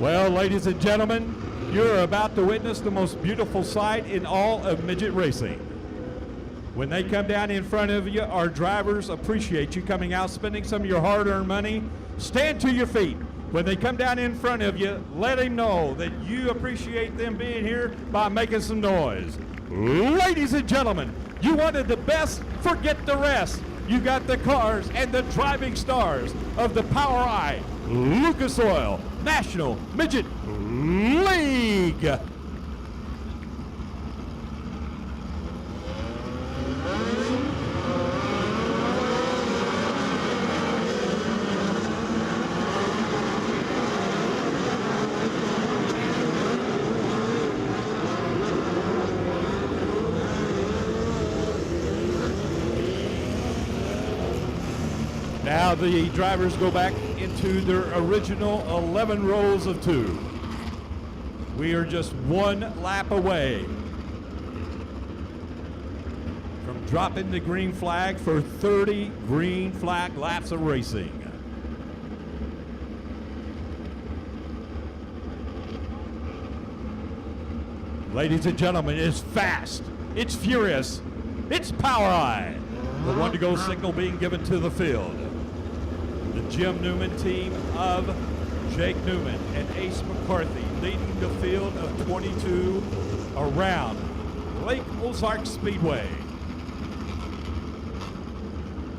Well, ladies and gentlemen, you're about to witness the most beautiful sight in all of midget racing. When they come down in front of you, our drivers appreciate you coming out, spending some of your hard-earned money. Stand to your feet. When they come down in front of you, let them know that you appreciate them being here by making some noise. Ladies and gentlemen, you wanted the best, forget the rest. You got the cars and the driving stars of the POWERi Lucas Oil National Midget League. Now the drivers go back into their original 11 rows of 2. We are just one lap away from dropping the green flag for 30 green flag laps of racing. Ladies and gentlemen, it's fast, it's furious, it's POWERi. The one-to-go signal being given to the field. The Jim Newman team of Jake Newman and Ace McCarthy leading the field of 22 around Lake Ozarkspeedway.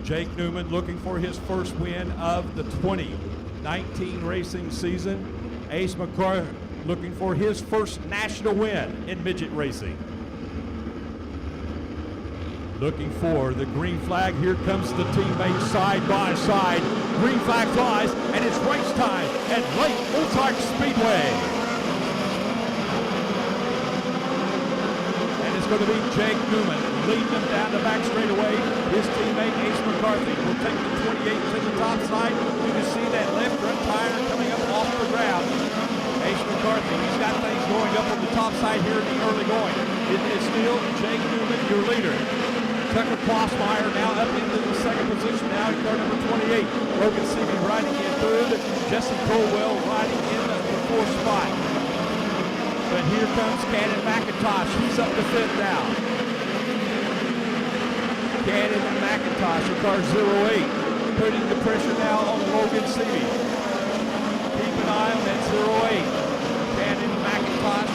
Jake Newman looking for his first win of the 2019 racing season. Ace McCarthy looking for his first national win in midget racing. Looking for the green flag. Here comes the teammates side by side. Green flag flies, and it's race time at Lake Ozarkspeedway. And it's going to be Jake Newman leading them down the back straightaway. His teammate Ace McCarthy will take the 28 to the top side. You can see that left front tire coming up off the ground. Ace McCarthy, he's got things going up on the top side here in the early going. It is still Jake Newman, your leader. Tucker Klossmeyer now up into the second position now in car number 28. Logan Seavey riding in third. Jesse Colwell riding in the fourth spot. But here comes Cannon McIntosh. He's up to fifth now. Cannon McIntosh in car 08. Putting the pressure now on Logan Seavey. Keep an eye on that 08. Cannon McIntosh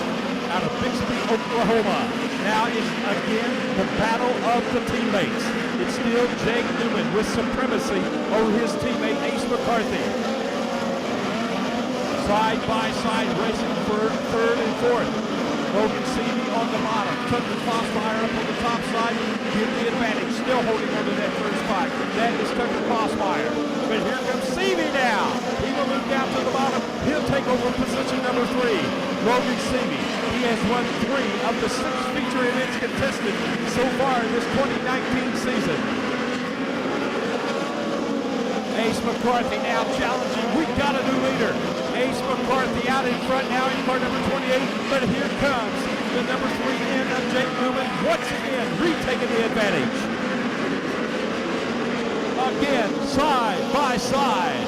out of Bixby, Oklahoma. Now it's again the battle of the teammates. It's still Jake Newman with supremacy over his teammate Ace McCarthy. Side by side racing for third and fourth. Logan Seavey on the bottom. Tucker Klossmeyer up on the top side. Give the advantage. Still holding on to that first spot. That is Tucker Klossmeyer. But here comes Seavey now. He will move down to the bottom. He'll take over position number 3. Logan Seavey. He has won 3 of the 6 feature events contested so far in this 2019 season. Ace McCarthy now challenging. We got a new leader. Ace McCarthy out in front now in car number 28. But here comes the number 3 in of Jake Newman. Once again, retaking the advantage. Again, side by side.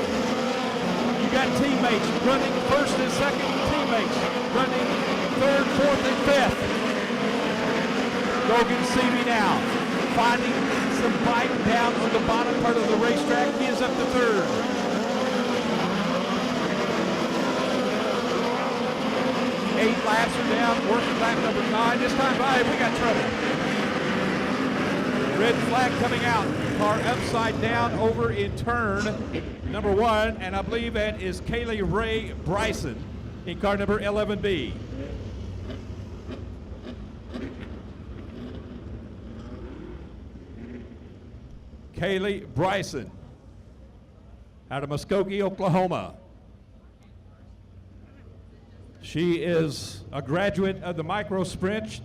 You got teammates running first and second. Teammates running third, fourth, and fifth. Logan Seavey now finding some bite down on the bottom part of the racetrack. He is up to third. Eight laps are down, working lap number 9. This time by, we got trouble. Red flag coming out. Car upside down over in turn number 1, and I believe that is Kaylee Ray Bryson in car number 11B. Kaylee Bryson out of Muskogee, Oklahoma. She is a graduate of the micro sprint.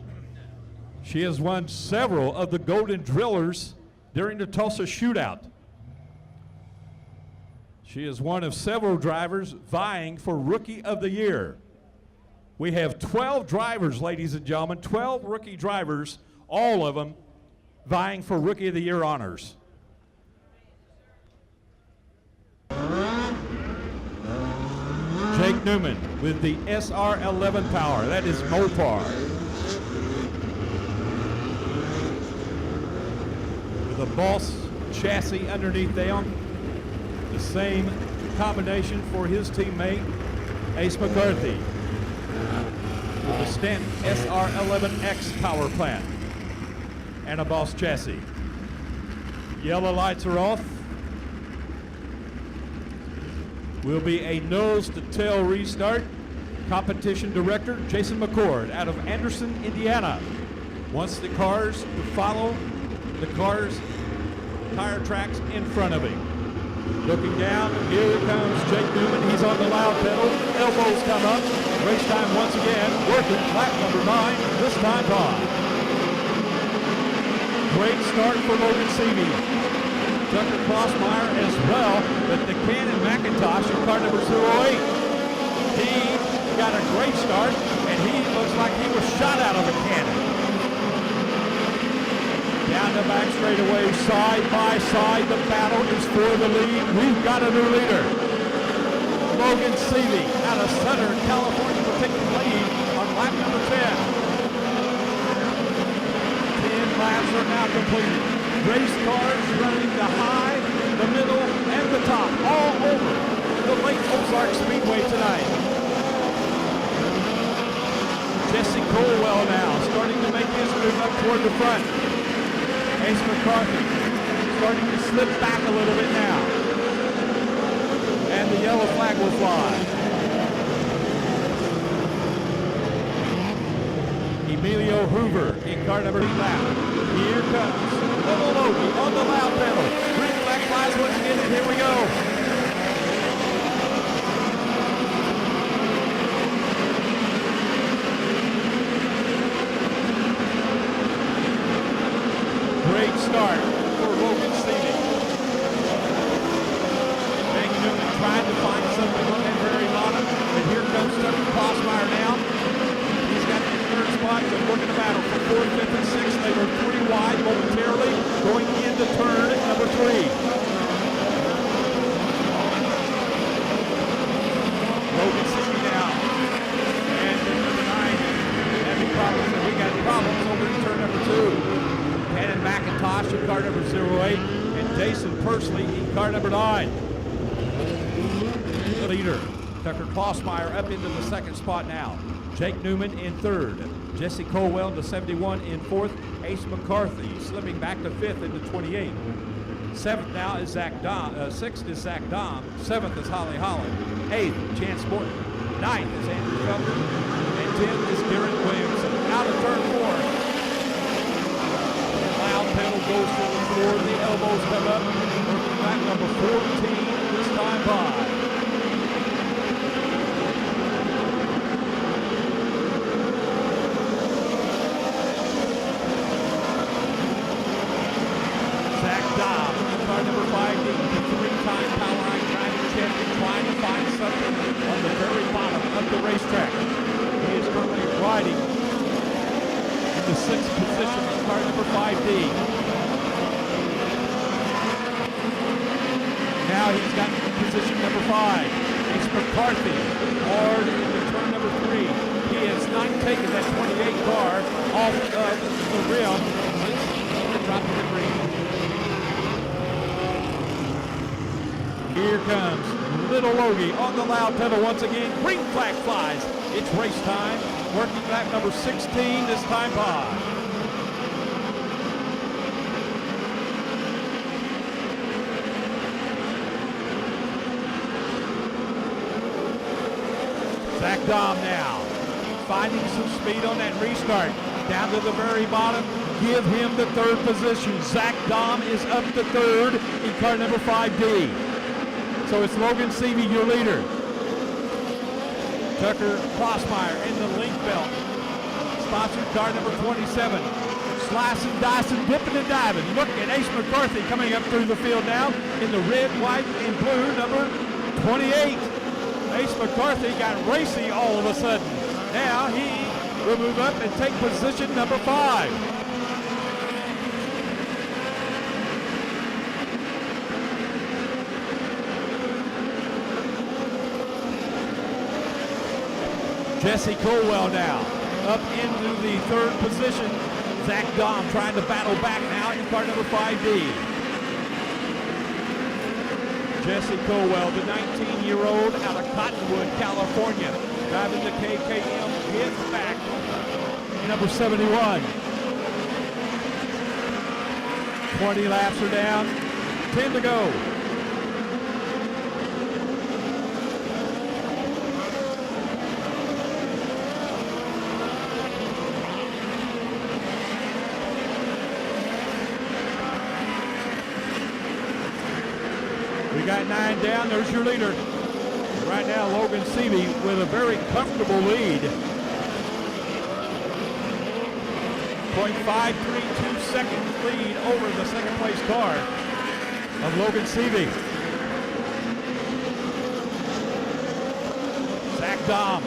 She has won several of the Golden Drillers during the Tulsa Shootout. She is one of several drivers vying for Rookie of the Year. We have 12 drivers, ladies and gentlemen, 12 rookie drivers, all of them vying for Rookie of the Year honors. Jake Newman with the SR11 power. That is Mopar. With a Boss chassis underneath them. The same combination for his teammate, Ace McCarthy. With the Stanton SR11X power plant and a Boss chassis. Yellow lights are off. Will be a nose-to-tail restart. Competition director Jason McCord out of Anderson, Indiana. Wants the cars to follow the cars' tire tracks in front of him. Looking down, here comes Jake Newman. He's on the loud pedal. Elbows come up. Race time once again. Working lap number 9. This time by. Great start for Logan Seavey. Tucker Crossmeyer as well, but the Cannon McIntosh in car number 08. He got a great start, and he looks like he was shot out of a cannon. Down the back straightaway, side by side, the battle is for the lead. We've got a new leader. Logan Seavey out of Southern California will take the lead on lap number 10. 10 laps are now completed. Race cars running the high, the middle, and the top, all over the late Ozarkspeedway tonight. Jesse Colwell now starting to make his move up toward the front. Ace McCarthy starting to slip back a little bit now. And the yellow flag will fly. Emilio Hoover in car number 8 lap. Here comes Little Logie on the loud pedal. Green flag flies once again, and here we go. Great start for Logan Seavey. Jake Newman trying to find something on that very bottom, and here comes Tucker Crossmeyer now. He's got the third spot, but working the battle for 4th, 5th, and 6th. They were 3 wide momentarily going into turn number 3. Logan Seavey now. And number 9 having problems, and we got problems over in turn number 2. Cannon McIntosh in car number 08, and Jason Persley in car number 9. The leader, Tucker Crossmeyer, up into the 2nd spot now. Jake Newman in 3rd. Jesse Colwell to 71 in 4th. Ace McCarthy slipping back to 5th into 28. 7th now is Zach Dom. 6th is Zach Dom. 7th is Holly Holland. 8th, Chance Morton. 9th is Andrew Felder. And 10th is Garrett Williamson. Out of turn 4. Loud pedal goes to the floor. The elbows come up. Working back number 14 this time by. Car number 5, the 3-time POWERi driving champion, trying to find something on the very bottom of the racetrack. He is currently riding in the 6th position in car number 5D. Now he's got position number 5. Ace McCarthy hard into turn number 3. He has not taken that 28 car off of the rim since the drop of the green. Here comes Little Logie on the loud pedal once again. Green flag flies. It's race time. Working lap number 16 this time by. Zach Dom now finding some speed on that restart. Down to the very bottom. Give him the 3rd position. Zach Dom is up to 3rd in car number 5D. So it's Logan Seavey, your leader. Tucker Crossmeyer in the link belt. Sponsored car number 27. Slicing, dicing, dipping and diving. Look at Ace McCarthy coming up through the field now in the red, white, and blue number 28. Ace McCarthy got racy all of a sudden. Now he will move up and take position number 5. Jesse Colwell now up into the third position. Zach Dahm trying to battle back now in car number 5D. Jesse Colwell, the 19-year-old out of Cottonwood, California, driving the KKM, gets back. Number 71. 20 laps are down, 10 to go. We got 9 down. There's your leader. Right now, Logan Seavey with a very comfortable lead. 0.532 seconds lead over the second place car of Logan Seavey. Zach Dahm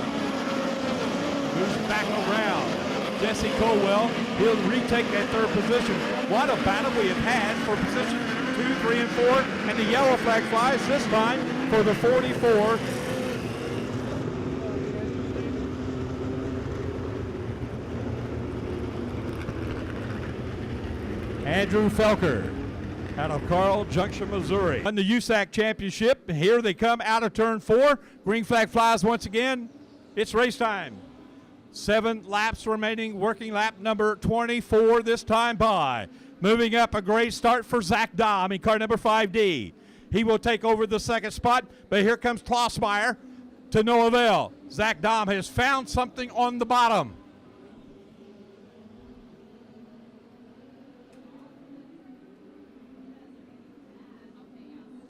moves back around. Jesse Colwell, he'll retake that third position. What a battle we have had for position 2, 3, and 4, and the yellow flag flies this time for the 44. Andrew Felker out of Carl Junction, Missouri. On the USAC Championship, here they come out of turn 4. Green flag flies once again. It's race time. 7 laps remaining, working lap number 24 this time by. Moving up, a great start for Zach Dahm in car number 5D. He will take over the second spot, but here comes Klossmeyer to no avail. Zach Dahm has found something on the bottom.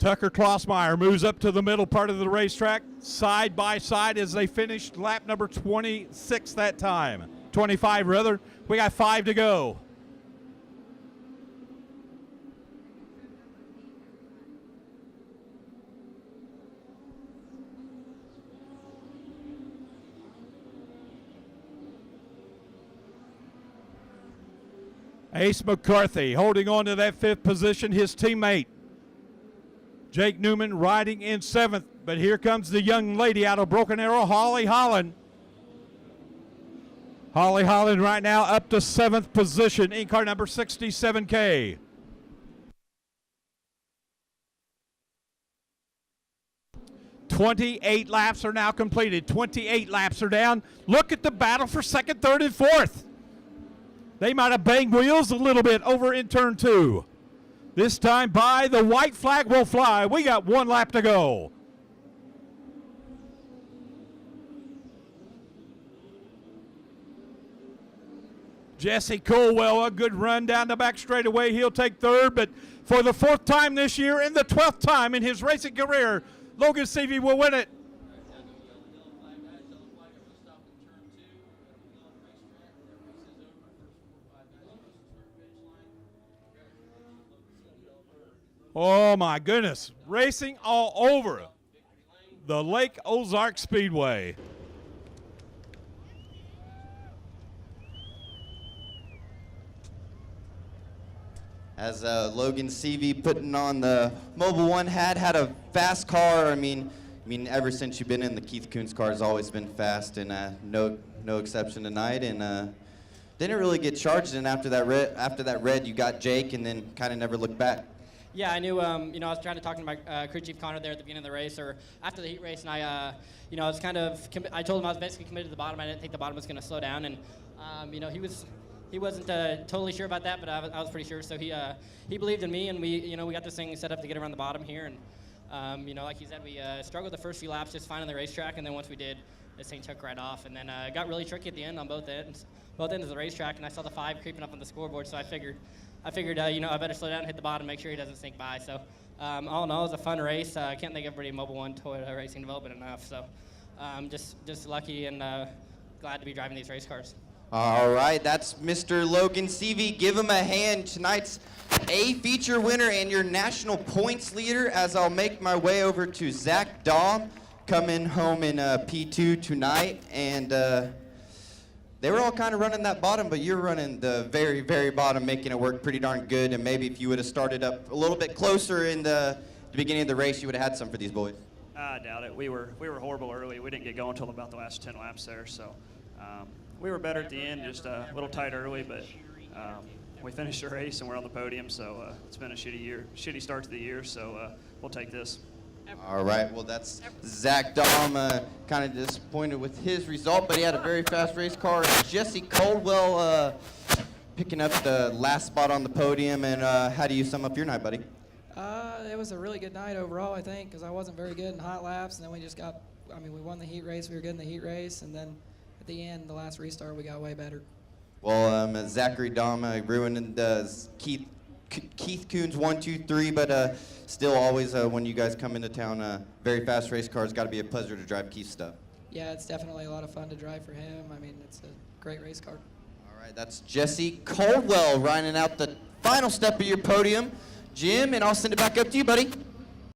Tucker Klossmeyer moves up to the middle part of the racetrack, side by side as they finished lap number 26 that time. 25 rather. We got 5 to go. Ace McCarthy holding on to that 5th position, his teammate Jake Newman riding in 7th, but here comes the young lady out of Broken Arrow, Holly Holland. Holly Holland right now up to 7th position in car number 67K. "28 laps are now completed. 28 laps are down. Look at the battle for 2nd, 3rd, and 4th. They might have banged wheels a little bit over in turn 2. This time by, the white flag will fly. We got 1 lap to go. Jesse Colwell, a good run down the back straightaway. He'll take 3rd, but for the 4th time this year and the 12th time in his racing career, Logan Seavey will win it. Oh my goodness, racing all over the Lake Ozarkspeedway. As Logan Seavey putting on the Mobile One hat, had a fast car. I mean, ever since you've been in, the Keith Kunz car has always been fast, and no exception tonight. And didn't really get charged. And after that red, you got Jake, and then kind of never looked back. Yeah, I knew, I was trying to talk to my crew chief Connor there at the beginning of the race, or after the heat race, and I was kind of, I told him I was basically committed to the bottom. I didn't think the bottom was going to slow down, and, he wasn't totally sure about that, but I was pretty sure, so he believed in me, and we got this thing set up to get around the bottom here, and, like he said, we struggled the first few laps just finding the racetrack, and then once we did, this thing took right off, and then it got really tricky at the end on both ends of the racetrack, and I saw the 5 creeping up on the scoreboard, so I figured, I better slow down and hit the bottom, make sure he doesn't sink by. So, all in all, it was a fun race. I can't thank everybody at Mobile One Toyota Racing Development enough. So, just lucky and glad to be driving these race cars. All right, that's Mr. Logan Seavey. Give him a hand. Tonight's A feature winner and your national points leader. As I'll make my way over to Zach Dahm, coming home in P2 tonight, and. They were all kind of running that bottom, but you're running the very, very bottom, making it work pretty darn good. And maybe if you would have started up a little bit closer in the beginning of the race, you would have had some for these boys. I doubt it. We were horrible early. We didn't get going until about the last 10 laps there. So we were better at the end, just a little tight early, but we finished the race and we're on the podium. So it's been a shitty start to the year. So we'll take this. All right, well, that's Zach Dahm, kind of disappointed with his result, but he had a very fast race car. Jesse Caldwell picking up the last spot on the podium, and how do you sum up your night, buddy? It was a really good night overall, I think, because I wasn't very good in hot laps, and then we won the heat race. We were good in the heat race, and then at the end, the last restart, we got way better. Well, Zachary Dahm ruined Keith Coons 1, 2, 3, but still always when you guys come into town, very fast race cars. Got to be a pleasure to drive Keith's stuff. Yeah, it's definitely a lot of fun to drive for him. I mean, it's a great race car. All right, that's Jesse Caldwell riding out the final step of your podium. Jim, and I'll send it back up to you, buddy.